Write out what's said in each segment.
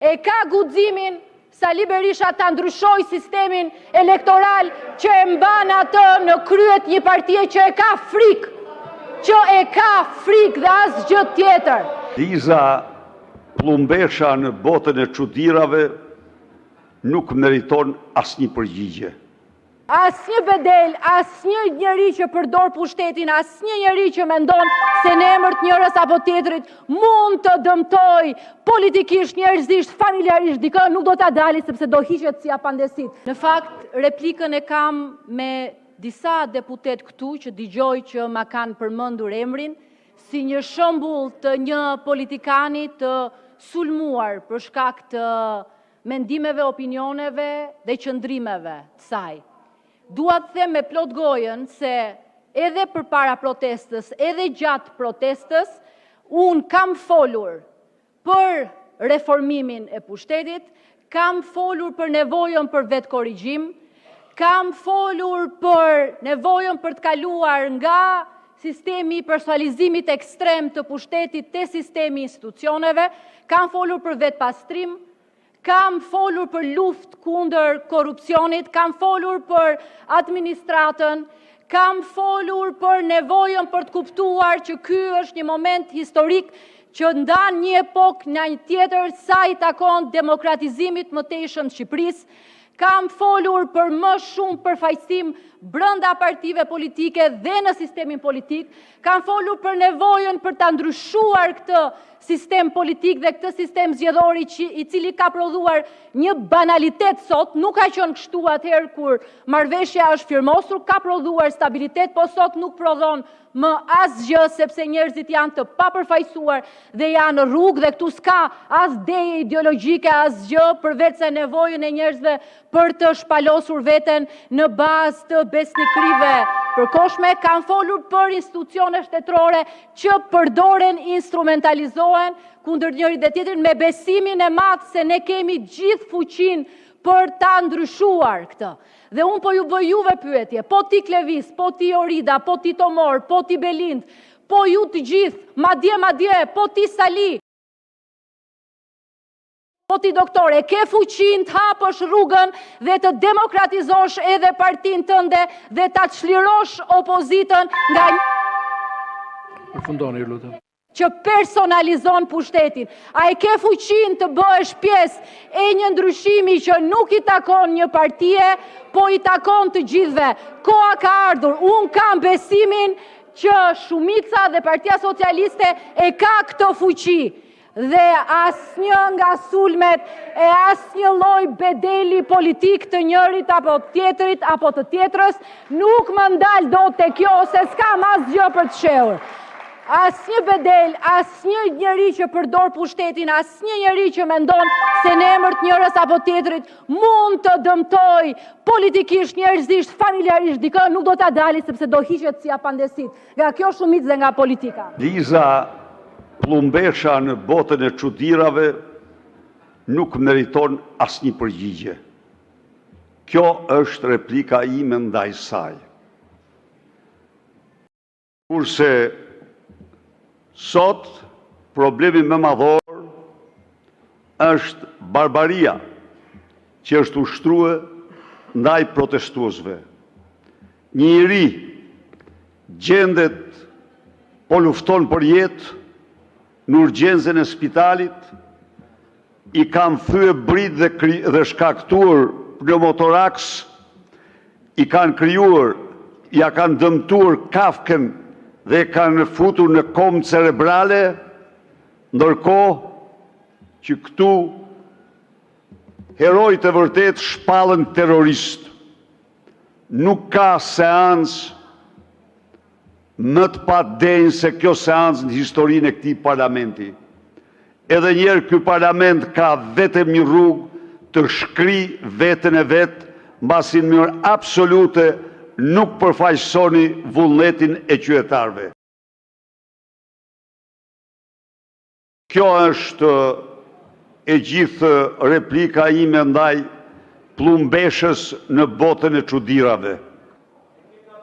E ka guximin Sali Berisha ta ndryshoj sistemin elektoral që e mban atë në kryet një partie që e ka frikë, dhe asgjë tjetër. Liza Plumbesha në botën e çuditërave nuk meriton asnjë përgjigje. Asnjë bedel, asnjë njeri që përdor pushtetin, asnjë njeri që mendon se në emër të njërës apo tjetrit mund të dëmtoj politikisht, njerëzisht, familjarisht dikë, nuk do ta dali sepse do hiqet si apandesit. Në fakt, replikën e kam me disa deputet këtu që dëgjoj që ma kanë përmendur emrin si një shembull të një politikani të sulmuar për shkak të mendimeve, opinioneve dhe qëndrimeve të saj. Dua të them me plot gojën se edhe përpara protestës, edhe gjatë protestës, unë kam folur për reformimin e pushtetit, kam folur për nevojën për vetë korrigjim, kam folur për nevojën për të kaluar nga sistemi i personalizimit ekstrem të pushtetit te sistemi institucioneve, kam folur për vetë pastrim, kam folur për luftë kundër korrupsionit, kam folur për administratën, kam folur për nevojën për të kuptuar që ky është një moment historik që ndan një epokë në një tjetër sa i takon demokratizimit mëtejshëm të Shqipërisë, kam folur për më shumë përfaqësim brenda partive politike dhe në sistemin politik, kam folur për nevojën për ta ndryshuar këtë sistem politik dhe këtë sistem zgjedhor i cili ka prodhuar një banalitet sot, nuk ka qenë kështu atëherë kur marrëveshja është firmosur, ka prodhuar stabilitet, po sot nuk prodhon më asgjë sepse njerëzit janë të papërfaqësuar dhe janë në rrugë dhe këtu s'ka as deje ideologjike, asgjë përveç se nevojën e njerëzve për të shpalosur veten në bazë të besnikërive përkohshme. Kanë folur për institucione shtetërore që përdoren, instrumentalizohen kundër njërit dhe tjetrin me besimin e madh se ne kemi gjithë fuqinë për ta ndryshuar këtë. Dhe unë po ju bëj juve pyetje, po ti Klevis, po ti Orida, po ti Tomor, po ti Belind, po ju të gjithë, madje, po ti Sali, po ti doktore, ke fuqin të hapësh rrugën dhe të demokratizosh edhe partinë tënde dhe ta çlirosh opozitën nga Fundoni, lutem. Që personalizon pushtetin. A e ke fuqin të bëhesh pjesë e një ndryshimi që nuk i takon një partie, po i takon të gjithve. Koha ka ardhur. Unë kam besimin që shumica dhe Partia Socialiste e ka këtë fuqi. Dhe asnjë nga sulmet e asnjë lloj bedeli politik të njërit apo tjetrit apo të tjetrës nuk më ndal dot te kjo se s'kam asgjë për të shehur. Asnjë bedel, asnjë njeri që përdor pushtetin, asnjë njeri që mendon se në emër të njërës apo tjetrit mund të dëmtoj politikisht, njerëzisht, familjarisht dikë, nuk do ta dali sepse do hiqet si apandesit. Nga kjo shumicë dhe nga politika. Liza Plumbesha në botën e çuditërave nuk meriton asnjë përgjigje. Kjo është replika ime ndaj saj. Kurse sot, problemi më madhor është barbaria që është ushtruar ndaj protestuesve. Një i ri gjendet po lufton për jetë në urgjencën e spitalit, i kanë thyer brit dhe shkaktuar pneumotoraks, i kanë krijuar, ja kanë dëmtuar kafkën dhe kanë futur në komë cerebrale, ndërkohë që këtu herojtë e vërtet shpallën terrorist. Nuk ka seancë më të padenjë se kjo seancë në historinë e këtij parlamenti. Edhe njerë ky parlament ka vetëm një rrugë të shkri veten e vet, mbasi në mënyrë absolute nuk përfaqësoni vullnetin e qytetarëve. Kjo është e gjithë replika ime ndaj Plumbeshës në botën e çuditërave.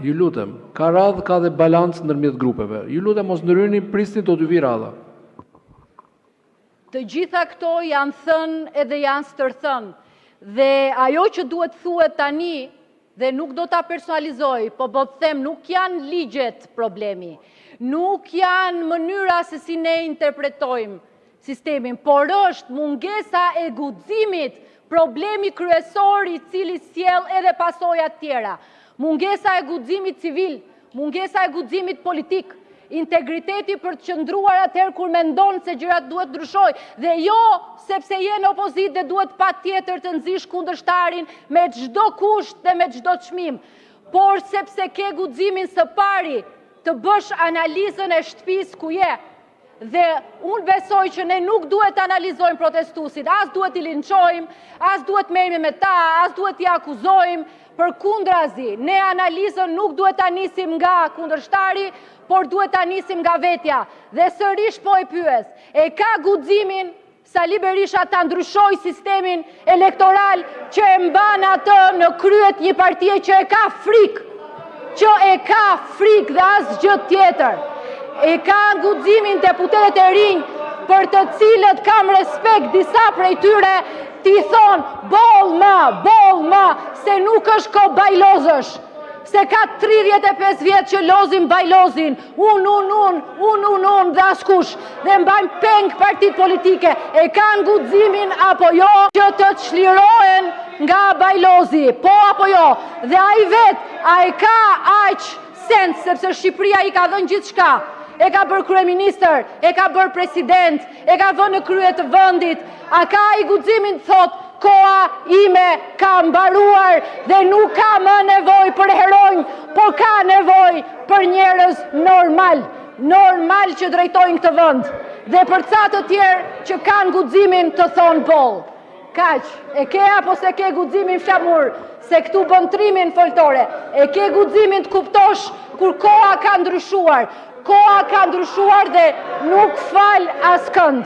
Ju lutem, ka radhë, ka dhe balancë ndërmjet grupeve. Ju lutem mos ndryni, prisni do t'ju vi radha. Të gjitha këto janë thënë edhe janë stërthënë. Dhe ajo që duhet thuhet tani, dhe nuk do ta personalizoj, po të them nuk janë ligjet problemi, nuk janë mënyra se si ne interpretojmë sistemin, por është mungesa e guximit problemi kryesor I cili sjell edhe pasojat tjera. Mungesa e guximit civil, mungesa e guximit politik, integriteti për të qëndruar atëherë kur mendon se gjërat duhet ndryshoj, dhe jo sepse je në opozit dhe duhet patjetër të nxish kundërshtarin me çdo kusht dhe me çdo çmim, por sepse ke guximin së pari të bësh analizën e shtëpisë ku je. Dhe unë besoj që ne nuk duhet analizojmë protestuesit, as duhet I linçojmë, as duhet merremi me ta, as duhet I akuzojmë, përkundrazi, ne analizën nuk duhet ta nisim nga kundërshtari, por duhet ta nisim nga vetja. Dhe sërish po e pyes, e ka guximin Sali Berisha ta ndryshoj sistemin elektoral që e mban atë në kryet një partie që e ka frikë dhe asgjë tjetër. E ka guximin deputetet e rinj për të cilët kam respekt disa prej tyre t'i thonë bol ma, se nuk është ko bajlozësh, se ka 35 vjetë që lozin bajlozin, unë dhe askush, dhe mbajnë peng partit politike, e kanë guximin apo jo që të çlirohen nga bajlozi, po apo jo, dhe a I vetë, a I ka aq sens, sepse Shqipëria I ka dhënë gjithçka, e ka bërë kryeministër, e ka bërë president, e ka vënë në krye të vendit, a ka I guximin të thotë, koha ime ka mbaruar dhe nuk ka më nevoj për heronj, por ka nevoj për njerëz normal që drejtojnë këtë vend, dhe për ca të tjerë që kanë guximin të thonë boll. Kaq, e ke apo se ke guximin flamur, se këtu bën trimin foltore, e ke guximin të kuptosh kur koha ka ndryshuar. Koha ka ndryshuar dhe nuk fal askënd.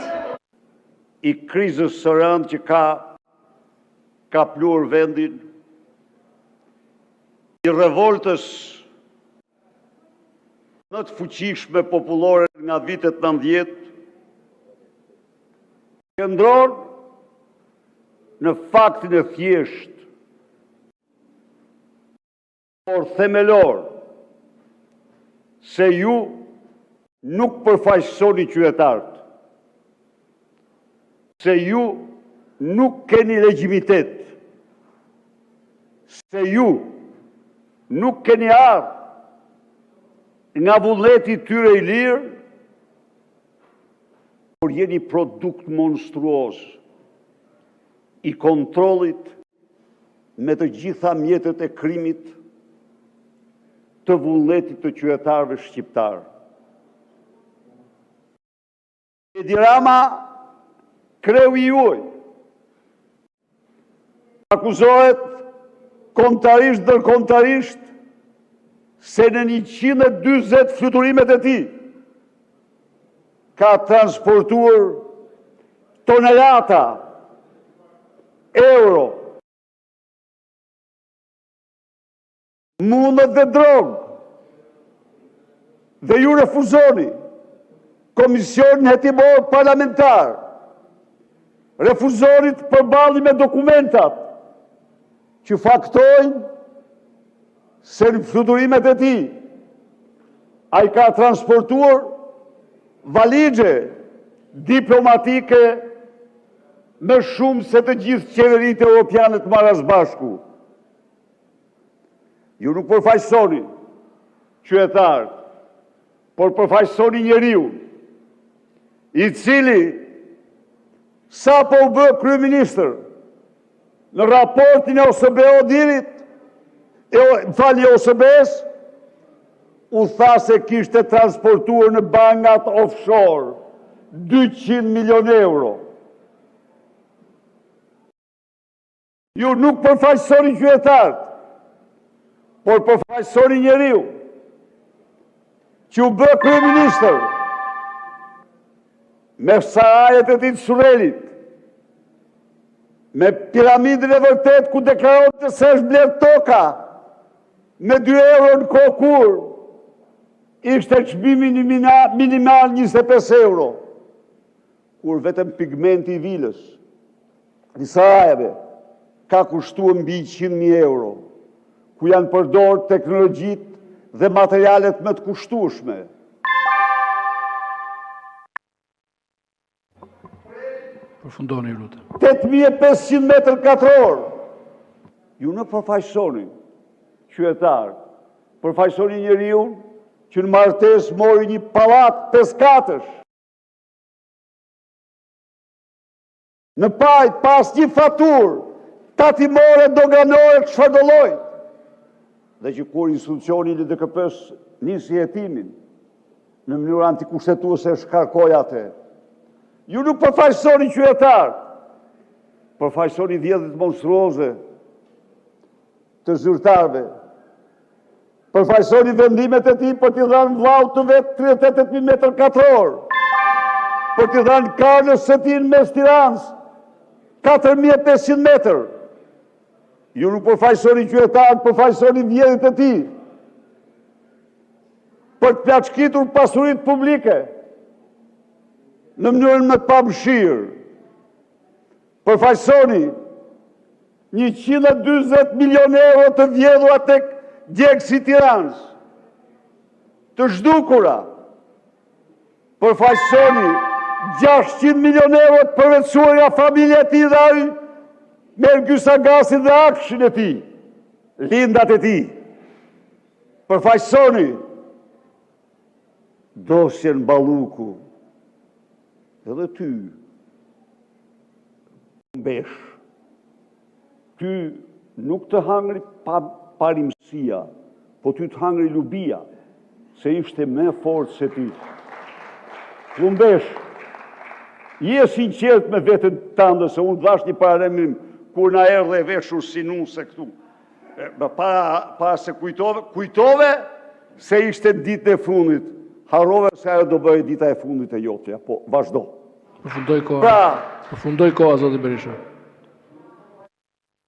I krizës së rëndë që ka pluar vendin, I revoltës më të fuqishme popullore nga vitet 90, qëndron në faktin e thjesht, por themelor, se ju nuk përfaqësoni qytetarët, se ju nuk keni legjitimitet, se ju nuk keni ardhur nga vullneti tyre I lirë, por jeni produkt monstruoz I kontrollit me të gjitha mjetet e krimit të vullnetit të qytetarëve shqiptarë. Edi Rama, kreu I juaj, akuzohet kontarisht dërkontarisht se në 140 fluturimet e tij ka transportuar tonelata euro, mundet dhe drogë, dhe ju refuzoni Komisionin Hetimor Parlamentar, refuzoni të përballni me dokumentat që faktojnë se në fluturimet e tij ai ka transportuar valixhe diplomatike më shumë se të gjithë qeveritë europiane të marrë së bashku. Ju nuk përfaqësoni qytetarët, por përfaqësoni njeriu I cili sa po u bë kryeministër në raportin e OSBE-dirit, OSBE-s, u tha se kishte transportuar në bankat offshore 200 milion euro. Ju nuk përfaqësoni qytetarët, por përfaqësoni njeriu që u bë kryeministër me sarajet e tij të Surrelit, me piramidën e vërtet ku deklarohet se është bler toka me 2 euro në kohë kur ishte çmimi minimal 25 euro. kur vetëm pigmenti i vilës në Sarajeve ka kushtuar mbi 100.000 euro, ku janë përdorur teknologjitë dhe materialet më të kushtueshme. Përfundoni, ju lutem. 8.500 metër katror. Ju në përfaqësoni qytetar, përfaqësoni njeriu që në martesë mori një pallat 5 katësh. Në pajt pas një faturë tatimore doganore çfarë do lloj. Dhe që kur institucioni i LDKP-s nisi hetimin në mënyrë antikushtetuese shkarkoi atë. Ju nuk përfaqësoni qytetar, përfaqësoni vjedhjet monstruoze të zyrtarëve. Përfaqësoni vendimet e tij për t'i dhënë vllaut të vet 38.000 metër katror. Për t'i dhënë karnës së tij në mes Tiranës 4.500 metër. Ju nuk përfaqësoni qytetarët, përfaqësoni vjedhjet e tij. Për të plaçkitur pasuritë publike në mënyrën më të pamëshirë. Përfaqësoni 140 milion euro të vjedhura tek djegësi Tiranës, të zhdukura. Përfaqësoni 600 milion euro të përveçuar nga familja e tij dhe ai merr Gysagasin dhe akshin e tij, lindat e tij. Përfaqësoni dosjen Balluku. Edhe ty, mbesh, ty nuk të hangri parimësia, po ty të hangri lubia, se ishte me fortë se ti. Mbesh, je sinqert me vetën tënde, se unë dhash një paralemrim, kur na erdhe e veshur si nuse këtu. Para se kujtove se ishte ditë e fundit, harrove se ajo do bëjë dita e fundit e jotja, po vazhdo. Përfundoj koha, zoti Berisha.